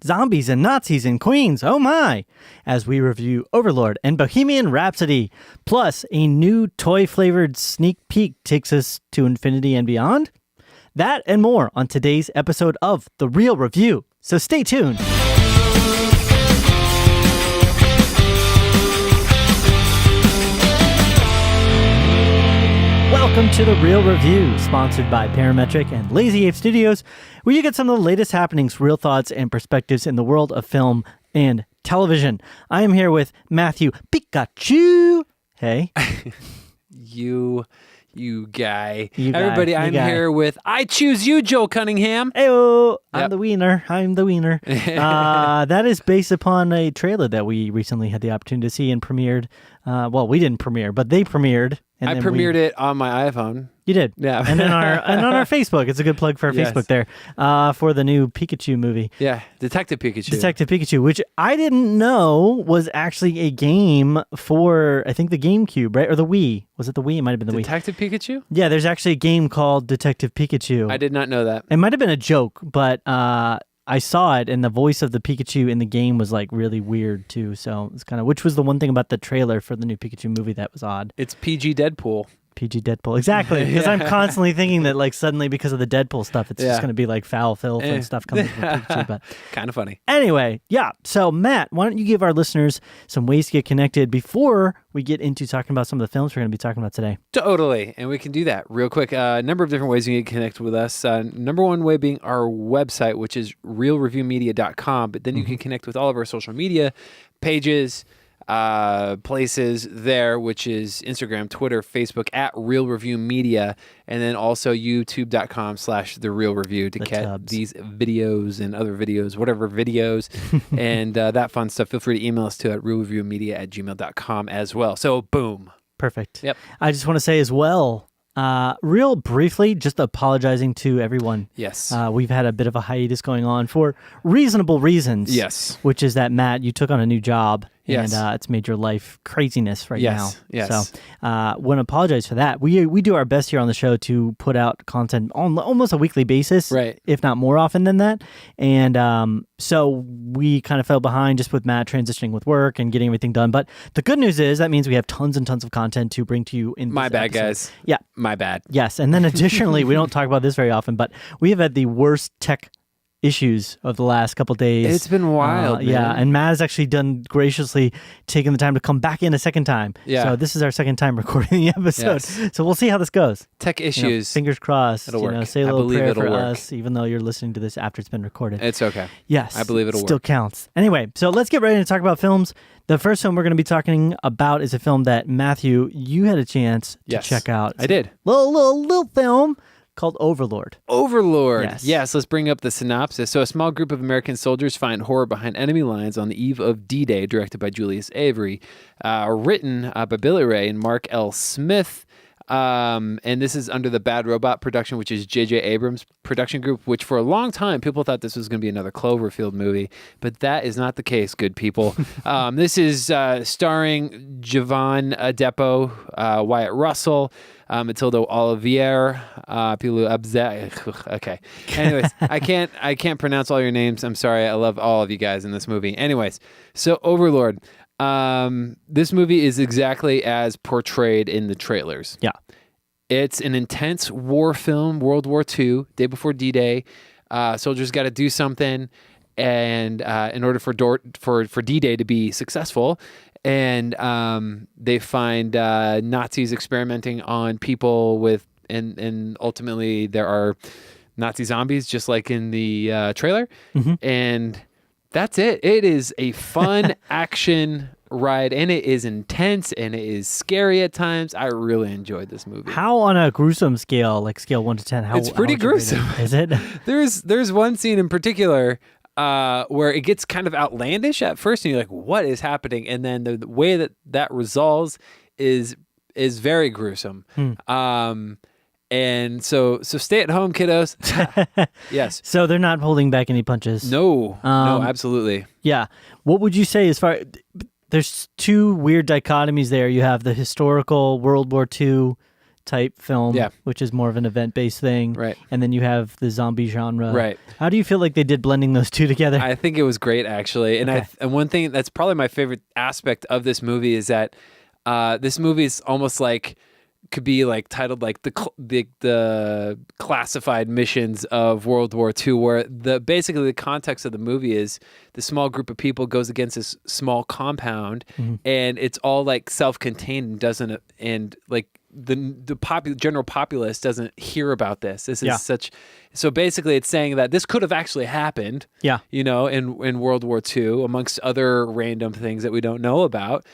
zombies and Nazis in Queens, oh my, as we review Overlord and Bohemian Rhapsody. Plus, a new toy-flavored sneak peek takes us to infinity and beyond. That and more on today's episode of The Real Review, so stay tuned. Welcome to The Real Review, sponsored by Parametric and Lazy Ape Studios, where you get some of the latest happenings, real thoughts, and perspectives in the world of film and television. I am here with Matthew Pikachu. Hey. You guy. Everybody, I'm here with I Choose You, Joel Cunningham. Heyo, I'm Yep. the wiener. That is based upon a trailer that we recently had the opportunity to see and premiered. Well, we didn't premiere, but they premiered. And I premiered it on my iPhone. You did, Yeah. and on our Facebook. It's a good plug for our Yes. Facebook there for the new Pikachu movie. Yeah, Detective Pikachu. Detective Pikachu, which I didn't know was actually a game for, I think, the GameCube, right? Or the Wii. Was it the Wii? It might have been the Wii. Detective Pikachu? Yeah, there's actually a game called Detective Pikachu. I did not know that. It might have been a joke, but I saw it, and the voice of the Pikachu in the game was like really weird too. So it's kind of, which was the one thing about the trailer for the new Pikachu movie that was odd. It's PG Deadpool. PG Deadpool, exactly. Because I'm constantly thinking that like suddenly because of the Deadpool stuff, it's just going to be like foul filth and stuff coming from Pikachu. But kind of funny. anyway, yeah. So Matt, why don't you give our listeners some ways to get connected before we get into talking about some of the films we're going to be talking about today? Totally. And we can do that real quick. A number of different ways you can connect with us. Number one way being our website, which is realreviewmedia.com. But then you can connect with all of our social media pages, places there, which is Instagram, Twitter, Facebook at Real Review Media, and then also youtube.com/The Real Review to get these videos and other videos, whatever videos, and that fun stuff. Feel free to email us too at realreviewmedia@gmail.com as well. So boom. Perfect. Yep. I just want to say as well, real briefly, just apologizing to everyone. Yes. We've had a bit of a hiatus going on for reasonable reasons. Yes. Which is that, Matt, you took on a new job. Yes. And it's made your life craziness now. Yes. So want to apologize for that. We do our best here on the show to put out content on almost a weekly basis, right? If not more often than that. And so we kind of fell behind just with Matt transitioning with work and getting everything done. But the good news is that means we have tons and tons of content to bring to you in My this bad, episode. guys. Yeah. My bad. Yes. And then additionally, we don't talk about this very often, but we have had the worst tech issues of the last couple days. It's been wild, man. Yeah, and Matt has actually done graciously taking the time to come back in a second time. Yeah. So this is our second time recording the episode. Yes. So we'll see how this goes. Tech issues. Fingers crossed. It'll work. Say a I little believe prayer it'll for work. us, even though you're listening to this after it's been recorded. It's okay. Yes. I believe it'll still work. counts. Anyway, so let's get ready to talk about films. The first film we're going to be talking about is a film that, Matthew, you had a chance to check out. I did. Little film called Overlord. Overlord. Yes. Let's bring up the synopsis. So a small group of American soldiers find horror behind enemy lines on the eve of D-Day, directed by Julius Avery, written by Billy Ray and Mark L. Smith. And this is under the Bad Robot production, which is J.J. Abrams' production group, which for a long time, people thought this was going to be another Cloverfield movie, but that is not the case, good people. This is starring Jovan Adepo, Wyatt Russell, Matilda Olivier, Pilu Abze. Okay. Anyways, I can't pronounce all your names. I'm sorry. I love all of you guys in this movie. Anyways, so Overlord. This movie is exactly as portrayed in the trailers. Yeah. It's an intense war film, World War II, day before D-Day. Soldiers got to do something, and in order for D-Day to be successful, and they find Nazis experimenting on people with, and ultimately there are Nazi zombies, just like in the trailer, and that's it. It is a fun action ride, and it is intense, and it is scary at times. I really enjoyed this movie. How on a gruesome scale, like scale 1 to 10? It's pretty gruesome. Is it? There's one scene in particular where it gets kind of outlandish at first, and you're like, "What is happening?" And then the way that resolves is very gruesome. And so stay at home, kiddos. Yes. So they're not holding back any punches. No, absolutely. Yeah. What would you say as far... There's two weird dichotomies there. You have the historical World War II type film, Yeah. which is more of an event-based thing. Right. And then you have the zombie genre. Right. How do you feel like they did blending those two together? I think it was great, actually. And Okay. and one thing that's probably my favorite aspect of this movie is that this movie is almost like could be like titled like the classified missions of World War II, where basically the context of the movie is the small group of people goes against this small compound, and it's all like self-contained and doesn't like the general populace doesn't hear about this. This is so basically it's saying that this could have actually happened. Yeah. In World War II, amongst other random things that we don't know about.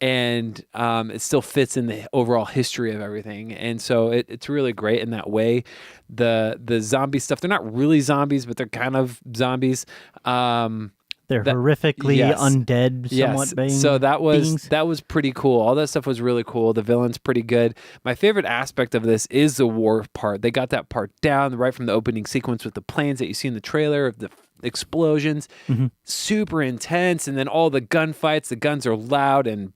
And it still fits in the overall history of everything, and so it's really great in that way. The zombie stuff, they're not really zombies, but they're kind of zombies. They're horrifically undead, somewhat beings. So that was pretty cool. All that stuff was really cool. The villain's pretty good. My favorite aspect of this is the war part. They got that part down right from the opening sequence with the planes that you see in the trailer of the explosions. Super intense, and then all the gunfights. The guns are loud and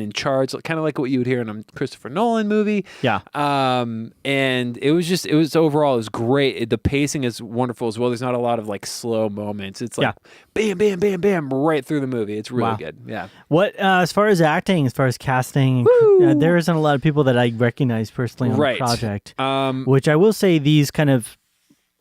in charge, kind of like what you would hear in a Christopher Nolan movie. Yeah. And it was overall, it was great. The pacing is wonderful as well. There's not a lot of like slow moments. It's like bam, bam, bam, bam, right through the movie. It's really good. Yeah. What, as far as acting, as far as casting, there isn't a lot of people that I recognize personally on the project. Which I will say these kind of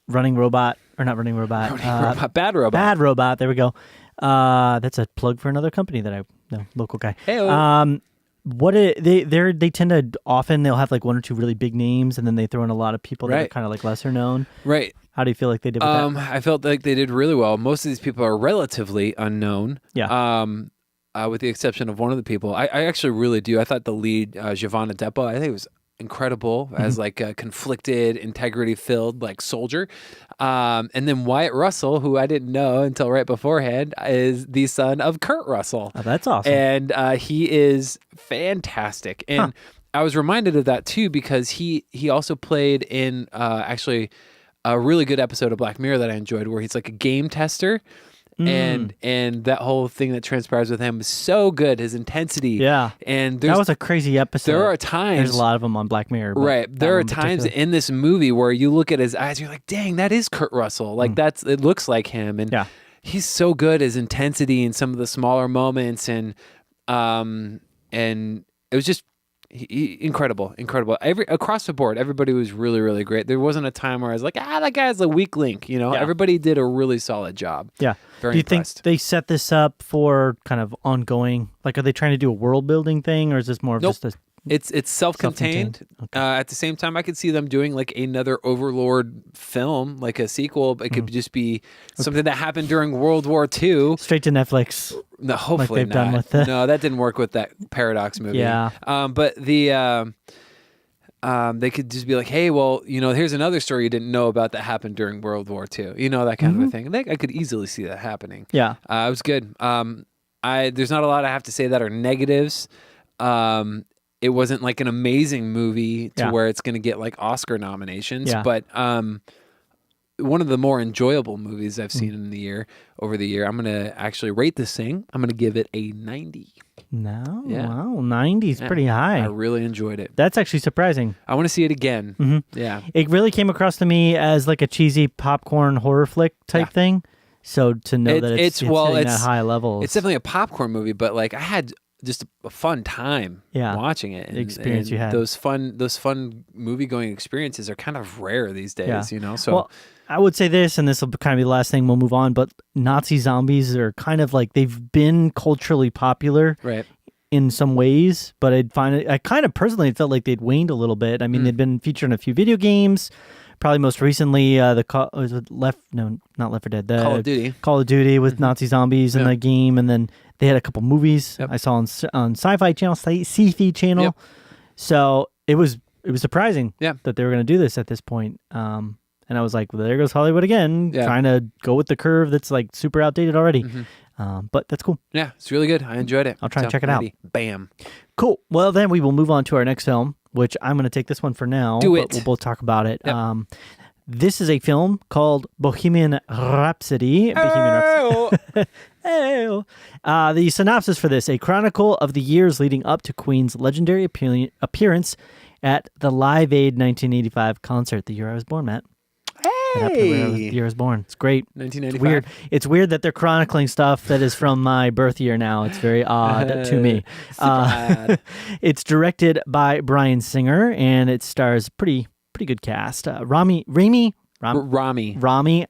Bad Robot. Bad Robot. There we go. That's a plug for another company that I know, local guy. Hey-o. They tend to often they'll have like one or two really big names, and then they throw in a lot of people that are kind of like lesser known. Right. How do you feel like they did with that? I felt like they did really well. Most of these people are relatively unknown. Yeah. With the exception of one of the people. I actually really do. I thought the lead, Giovanna Depo, I think it was incredible as like a conflicted, integrity-filled like soldier. And then Wyatt Russell, who I didn't know until right beforehand, is the son of Kurt Russell. Oh, that's awesome. And he is fantastic. And I was reminded of that too because he also played in actually a really good episode of Black Mirror that I enjoyed where he's like a game tester. And that whole thing that transpires with him was so good. His intensity. Yeah. And that was a crazy episode. There are times. There's a lot of them on Black Mirror. Right. There are times in this movie where you look at his eyes, you're like, dang, that is Kurt Russell. Like it looks like him. And he's so good. His intensity in some of the smaller moments. And it was just incredible. Across the board, everybody was really, really great. There wasn't a time where I was like, that guy's a weak link. Everybody did a really solid job. Yeah. Very Do you impressed. think they set this up for kind of ongoing? Like, are they trying to do a world building thing, or is this more of just a? It's self-contained. Okay. At the same time, I could see them doing like another Overlord film, like a sequel. It could just be something that happened during World War II. Straight to Netflix. No, hopefully they've not. done with the... No, that didn't work with that Paradox movie. Yeah. But the they could just be like, hey, well, here's another story you didn't know about that happened during World War II. That kind of a thing. I could easily see that happening. Yeah. It was good. There's not a lot I have to say that are negatives. It wasn't like an amazing movie to where it's going to get like Oscar nominations, but one of the more enjoyable movies I've seen over the year. I'm going to actually rate this thing. I'm going to give it a 90. No, Yeah. Wow, 90 is pretty high. I really enjoyed it. That's actually surprising. I want to see it again. Mm-hmm. Yeah. It really came across to me as like a cheesy popcorn horror flick type thing. So to know that it's hitting at high levels. It's definitely a popcorn movie, but like I had just a fun time watching it. The experience you had. Those fun movie-going experiences are kind of rare these days, So well, I would say this, and this will kind of be the last thing we'll move on, but Nazi zombies are kind of like they've been culturally popular in some ways, but I kind of personally felt like they'd waned a little bit. I mean, they'd been featured in a few video games. Probably most recently, Call of Duty. Call of Duty with Nazi zombies in the game, and then they had a couple movies I saw on Sci-Fi Channel, Sci-Fi Channel. Yep. So it was surprising that they were going to do this at this point. And I was like, well, there goes Hollywood again, trying to go with the curve that's like super outdated already. But that's cool. Yeah, it's really good. I enjoyed it. I'll try and check it out. Bam. Cool. Well, then we will move on to our next film, which I'm going to take this one for now. But we'll both talk about it. Yep. This is a film called Bohemian Rhapsody. The synopsis for this: a chronicle of the years leading up to Queen's legendary appearance at the Live Aid 1985 concert, the year I was born, Matt. It happened the year I was born. It's great. 1995. It's weird. It's weird that they're chronicling stuff that is from my birth year now. It's very odd to me. It's directed by Bryan Singer, and it stars pretty good cast. Rami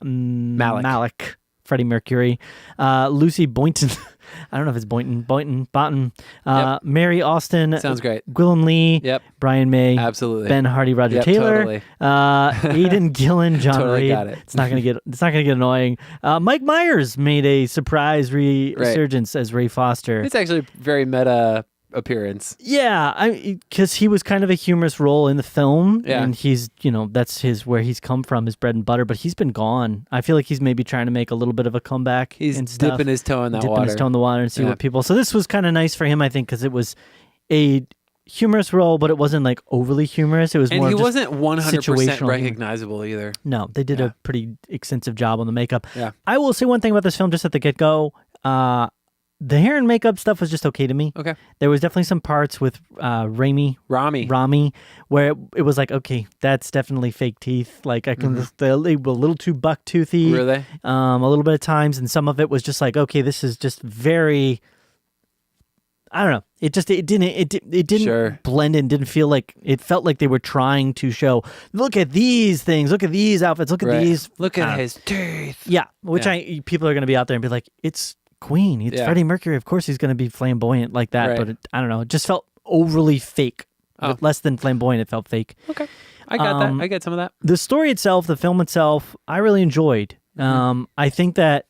Malek, Freddie Mercury, Lucy Boynton. I don't know if it's Boynton. Mary Austin. Sounds great. Gwilym Lee. Yep. Brian May. Absolutely. Ben Hardy, Roger Taylor. Totally. Aidan Gillen, John Totally Reed. got it. It's not gonna get annoying. Mike Myers made a surprise resurgence as Ray Foster. It's actually a very meta appearance. Yeah, because he was kind of a humorous role in the film, Yeah. and he's, that's where he's come from, his bread and butter. But he's been gone. I feel like he's maybe trying to make a little bit of a comeback. He's and stuff. dipping his toe in that water. Dipping his toe in the water and see what people. So this was kind of nice for him, I think, because it was a humorous role, but it wasn't like overly humorous. It was more. And he just wasn't 100% situational recognizable either. No, they did a pretty extensive job on the makeup. Yeah. I will say one thing about this film just at the get-go. The hair and makeup stuff was just okay to me. Okay. There was definitely some parts with Rami, where it was like, okay, that's definitely fake teeth. Like they were a little too buck-toothy. Were they? A little bit of times, and some of it was just like, okay, this is just very. I don't know. It didn't Sure. blend in. Didn't feel like it felt like they were trying to show. Look at these things. Look at these outfits. Look at these. Look at his teeth. Yeah, people are going to be out there and be like, it's Queen. It's Freddie Mercury. Of course, he's going to be flamboyant like that. Right. But I don't know. It just felt overly fake. Oh. Less than flamboyant. It felt fake. Okay, I got that. I get some of that. The story itself, the film itself, I really enjoyed. I think that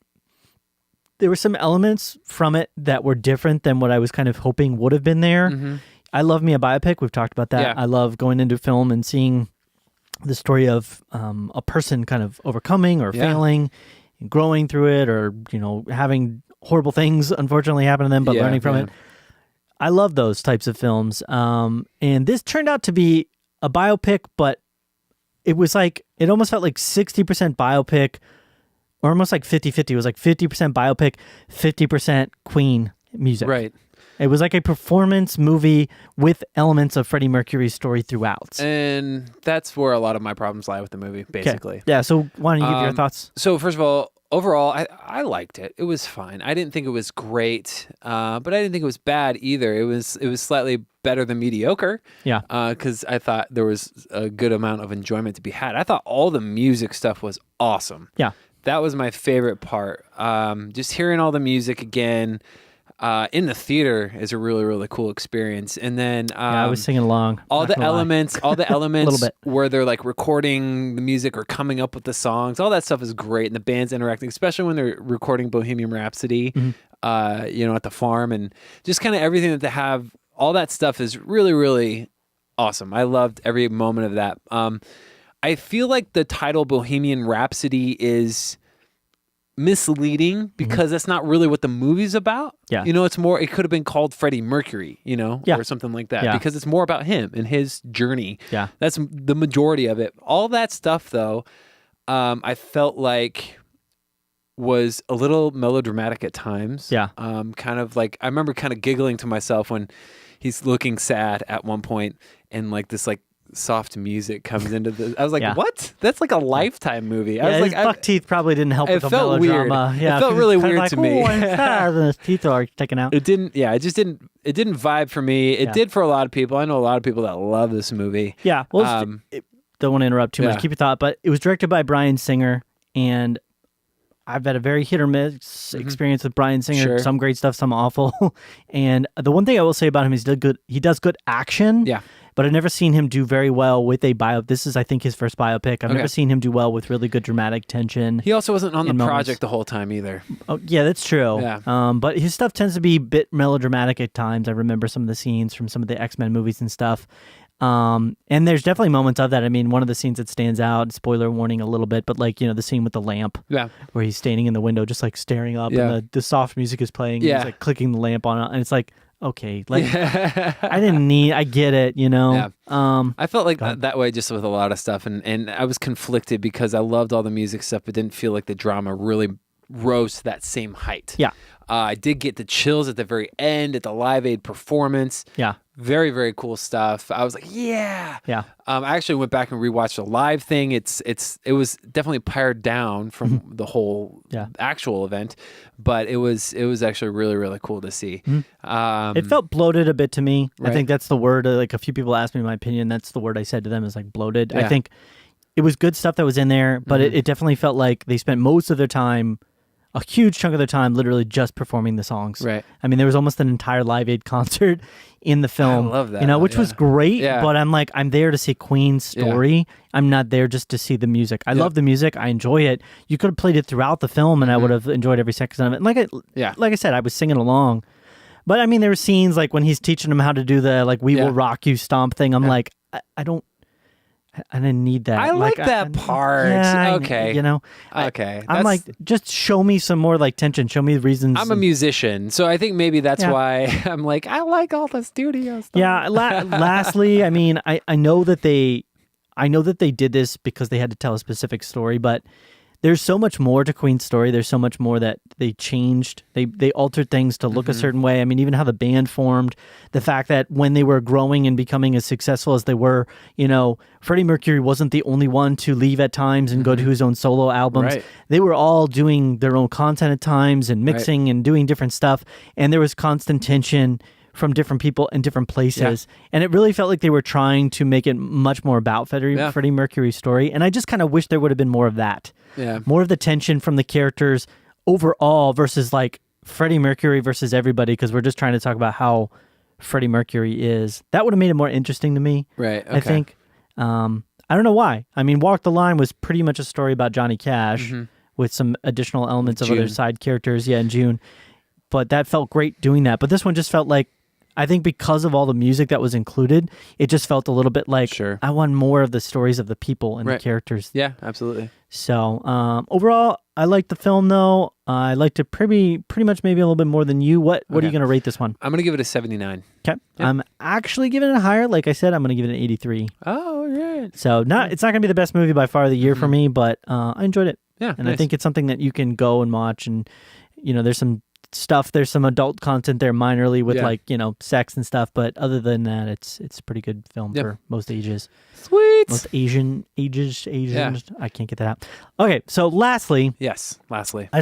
there were some elements from it that were different than what I was kind of hoping would have been there. I love me a biopic. We've talked about that. Yeah. I love going into film and seeing the story of a person kind of overcoming or failing, and growing through it, or having horrible things unfortunately happen to them, but learning from it. I love those types of films. And this turned out to be a biopic, but it was like, it almost felt like 60% biopic, or almost like 50-50. It was like 50% biopic, 50% Queen music. Right. It was like a performance movie with elements of Freddie Mercury's story throughout. And that's where a lot of my problems lie with the movie, basically. Okay. Yeah, so why don't you give your thoughts? So first of all, overall, I liked it. It was fine. I didn't think it was great, but I didn't think it was bad either. It was slightly better than mediocre. Yeah. Because I thought there was a good amount of enjoyment to be had. I thought all the music stuff was awesome. Yeah. That was my favorite part. Just hearing all the music again in the theater is a really, really cool experience. And then I was singing along. All the elements bit. where they're like recording the music or coming up with the songs, all that stuff is great. And the band's interacting, especially when they're recording Bohemian Rhapsody, at the farm, and just kind of everything that they have. All that stuff is really, really awesome. I loved every moment of that. I feel like the title Bohemian Rhapsody is misleading because that's not really what the movie's about. Yeah. It's more, it could have been called Freddie Mercury, or something like that, because it's more about him and his journey. Yeah. That's the majority of it. All that stuff, though, I felt like was a little melodramatic at times. Yeah. Kind of like, I remember kind of giggling to myself when he's looking sad at one point, and like this like soft music comes into the. I was like, what? That's like a Lifetime movie. I was like, his buck teeth probably didn't help with the melodrama. Weird. Yeah, it felt really weird to me. And his teeth are taken out. It didn't. Yeah, it just didn't. It didn't vibe for me. It did for a lot of people. I know a lot of people that love this movie. Yeah. Well, don't want to interrupt too much. Keep your thought. But it was directed by Bryan Singer, and I've had a very hit or miss experience with Bryan Singer. Sure. Some great stuff, some awful. And the one thing I will say about him is he does good action. Yeah. But I've never seen him do very well with a bio. This is, I think, his first biopic. I've never seen him do well with really good dramatic tension. He also wasn't on the project the whole time either. Oh, yeah, that's true. Yeah. But his stuff tends to be a bit melodramatic at times. I remember some of the scenes from some of the X-Men movies and stuff. And there's definitely moments of that. I mean, one of the scenes that stands out, spoiler warning a little bit, but like, the scene with the lamp, where he's standing in the window, just like staring up, and the soft music is playing. Yeah. He's like clicking the lamp on it, and it's like, okay, like I get it, Yeah. I felt like that way just with a lot of stuff, and I was conflicted because I loved all the music stuff, but didn't feel like the drama really rose to that same height. Yeah. I did get the chills at the very end at the Live Aid performance. Yeah. Very, very cool stuff. I was like, yeah. Yeah. I actually went back and rewatched the live thing. It was definitely pared down from the whole actual event, but it was actually really, really cool to see. It felt bloated a bit to me. Right. I think that's the word. Like a few people asked me my opinion. That's the word I said to them is like bloated. Yeah. I think it was good stuff that was in there, but it definitely felt like they spent most of their time, a huge chunk of their time, literally just performing the songs. Right. I mean, there was almost an entire Live Aid concert in the film. I love that. Which was great. Yeah. But I'm there to see Queen's story. Yeah. I'm not there just to see the music. I love the music. I enjoy it. You could have played it throughout the film, and I would have enjoyed every second of it. And like I said, I was singing along. But I mean, there were scenes like when he's teaching them how to do the "We Will Rock You" stomp thing. I'm like, I didn't need that. I like that part. Yeah, okay. Okay. I'm like, just show me some more like tension. Show me the reasons. I'm a musician, so I think maybe that's why I'm like, I like all the studio stuff. Yeah. Lastly, I mean, I know that they did this because they had to tell a specific story, but there's so much more to Queen's story. There's so much more that they changed. They altered things to look a certain way. I mean, even how the band formed, the fact that when they were growing and becoming as successful as they were, Freddie Mercury wasn't the only one to leave at times and go to his own solo albums. Right. They were all doing their own content at times and mixing and doing different stuff. And there was constant tension from different people in different places. Yeah. And it really felt like they were trying to make it much more about Freddie Mercury's story. And I just kind of wish there would have been more of that. Yeah. More of the tension from the characters overall versus like Freddie Mercury versus everybody, because we're just trying to talk about how Freddie Mercury is. That would have made it more interesting to me. Right. Okay. I think. I don't know why. I mean, Walk the Line was pretty much a story about Johnny Cash with some additional elements of other side characters. Yeah, in June. But that felt great doing that. But this one just felt like, I think because of all the music that was included, it just felt a little bit like I want more of the stories of the people and the characters. Yeah, absolutely. So overall, I liked the film though. I liked it pretty much maybe a little bit more than you. What are you going to rate this one? I'm going to give it a 79. Okay. Yep. I'm actually giving it a higher. Like I said, I'm going to give it an 83. Oh, right. So it's not going to be the best movie by far of the year for me, but I enjoyed it. Yeah, and I think it's something that you can go and watch, and there's some stuff, there's some adult content there minorly with sex and stuff, but other than that, it's a pretty good film for most ages. Sweet. Most Asian. I can't get that out. Okay, so lastly, I just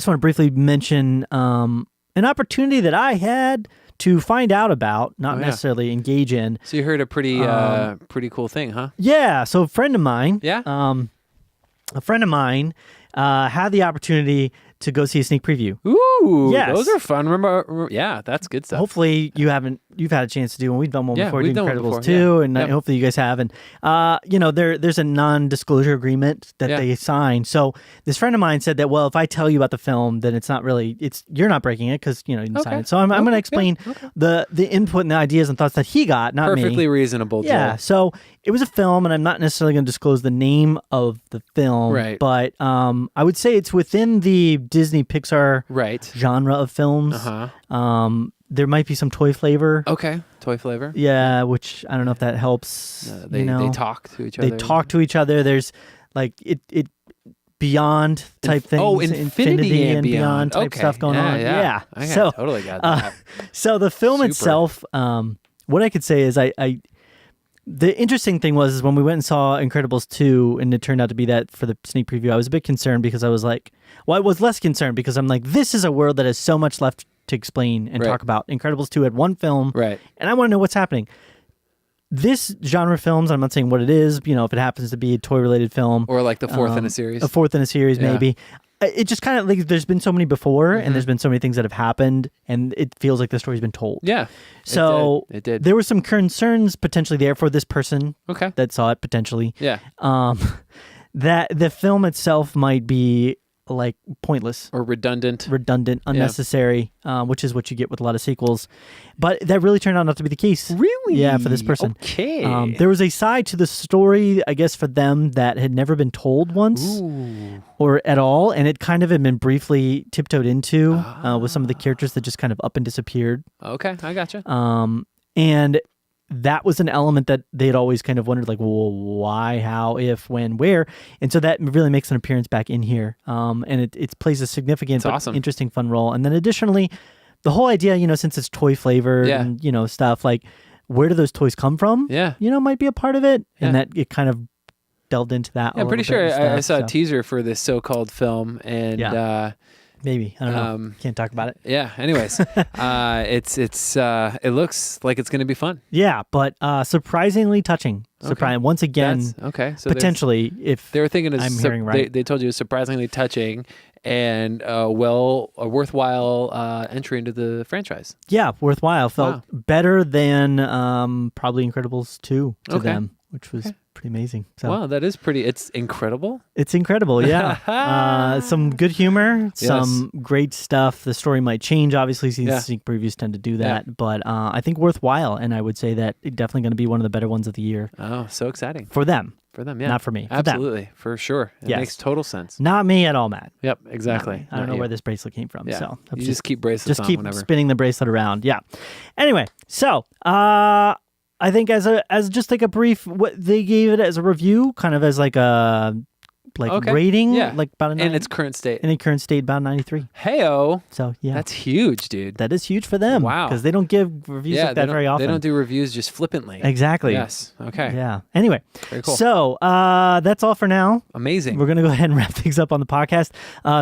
want to briefly mention an opportunity that I had to find out about, not necessarily engage in. So you heard a pretty cool thing, huh? Yeah. So a friend of mine, had the opportunity to go see a sneak preview. Ooh, yes. Those are fun. Remember, that's good stuff. Hopefully you've had a chance to do one. We've done one before, we've did done Incredibles one before, too, and hopefully you guys have. And there's a non-disclosure agreement that they signed. So this friend of mine said that, well, if I tell you about the film, then you're not breaking it because you didn't sign it. So I'm going to explain the input and the ideas and thoughts that he got, not me. Perfectly reasonable. Yeah. Joe. So it was a film, and I'm not necessarily going to disclose the name of the film, right? But I would say it's within the Disney Pixar genre of films. There might be some toy flavor. Okay, toy flavor. Yeah, which I don't know if that helps. They talk to each other. They talk to each other. There's like it beyond type things. Oh, Infinity and Beyond type stuff going on. Yeah. So totally got that. So the film itself, what I could say is the interesting thing was when we went and saw Incredibles 2, and it turned out to be that for the sneak preview, I was a bit concerned because I was like, I was less concerned because I'm like, this is a world that has so much left to explain and talk about. Incredibles 2 had one film, and I want to know what's happening. This genre of films, I'm not saying what it is, if it happens to be a toy-related film. Or like the fourth in a series. A fourth in a series, maybe. It just kind of like there's been so many before, and there's been so many things that have happened, and it feels like the story's been told. Yeah. So it did. There were some concerns potentially there for this person that saw it potentially. Yeah. That the film itself might be like pointless or redundant, unnecessary, which is what you get with a lot of sequels. But that really turned out not to be the case. Really? Yeah, for this person. Okay. There was a side to the story, I guess, for them that had never been told once or at all, and it kind of had been briefly tiptoed into with some of the characters that just kind of up and disappeared. Okay, I gotcha. And that was an element that they'd always kind of wondered, like, well, why, how, if, when, where. And so that really makes an appearance back in here. And it plays a significant, but awesome. interesting, fun role. And then additionally, the whole idea, since it's toy flavored Yeah. and, stuff, like, where do those toys come from? Yeah. Might be a part of it. Yeah. And that it kind of delved into that. Yeah, I'm pretty sure I saw a teaser for this so-called film, and maybe, I don't know. Can't talk about it. Yeah. Anyways, it looks like it's going to be fun. Yeah, but surprisingly touching. Once again, okay. So potentially, if they were thinking, I'm hearing right, they told you it was surprisingly touching and a worthwhile entry into the franchise. Yeah, worthwhile. Felt better than probably Incredibles 2 to them, which was pretty amazing. So, wow, that is pretty. It's incredible. It's incredible, yeah. Some good humor, some great stuff. The story might change, obviously. Sneak previews tend to do that, but I think worthwhile, and I would say that it's definitely going to be one of the better ones of the year. Oh, so exciting. For them. For them, yeah. Not for me. Absolutely, for sure. It makes total sense. Not me at all, Matt. Yep, exactly. I don't know where this bracelet came from. Yeah. So you just keep bracelets on keep whenever. spinning the bracelet around. Yeah. Anyway, so I think as just like a brief, what they gave it as a review, kind of as like a rating, like about a 9, in its current state. In its current state, about 93. Heyo. So yeah, that's huge, dude. That is huge for them. Wow. Because they don't give reviews like that very often. They don't do reviews just flippantly. Exactly. Yes. Okay. Yeah. Anyway, very cool. So that's all for now. Amazing. We're gonna go ahead and wrap things up on the podcast.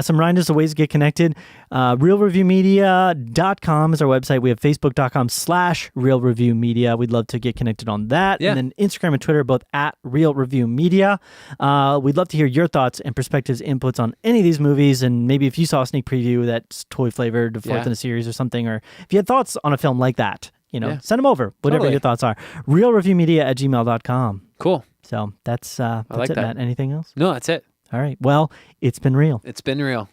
Some reminders of ways to get connected. RealReviewMedia.com is our website. We have Facebook.com/RealReviewMedia. We'd love to get connected on that. Yeah. And then Instagram and Twitter, both at RealReviewMedia. We'd love to hear your thoughts and perspectives, inputs on any of these movies. And maybe if you saw a sneak preview that's toy flavored, fourth in a series or something, or if you had thoughts on a film like that, send them over, whatever your thoughts are. RealReviewMedia@gmail.com. Cool. So that's like it, that. Matt. Anything else? No, that's it. All right. Well, it's been real. It's been real.